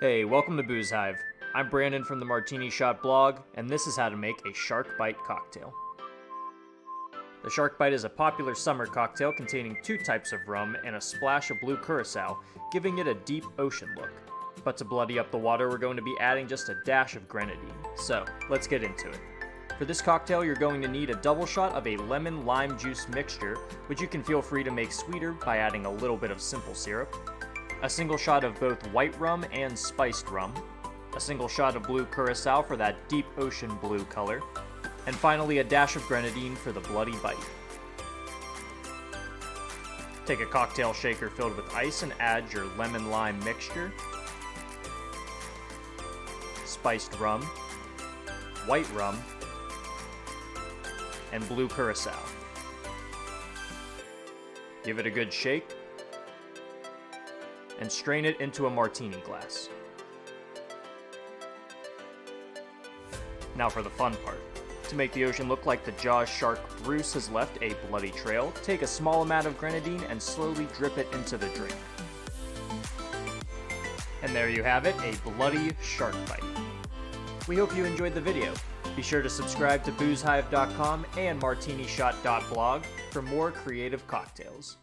Hey, welcome to Boozehive. I'm Brandon from the Martini Shot blog, and this is how to make a Sharkbite cocktail. The Sharkbite is a popular summer cocktail containing two types of rum and a splash of Blue Curacao, giving it a deep ocean look. But to bloody up the water, we're going to be adding just a dash of Grenadine. So, let's get into it. For this cocktail, you're going to need a double shot of a lemon-lime juice mixture, which you can feel free to make sweeter by adding a little bit of simple syrup, a single shot of both white rum and spiced rum, a single shot of Blue Curacao for that deep ocean blue color, and finally a dash of Grenadine for the bloody bite. Take a cocktail shaker filled with ice and add your lemon-lime mixture, spiced rum, white rum, and Blue Curacao. Give it a good shake, and strain it into a martini glass. Now for the fun part. To make the ocean look like the Jaws shark Bruce has left a bloody trail, take a small amount of Grenadine and slowly drip it into the drink. And there you have it, a bloody shark bite. We hope you enjoyed the video. Be sure to subscribe to boozehive.com and martinishot.blog for more creative cocktails.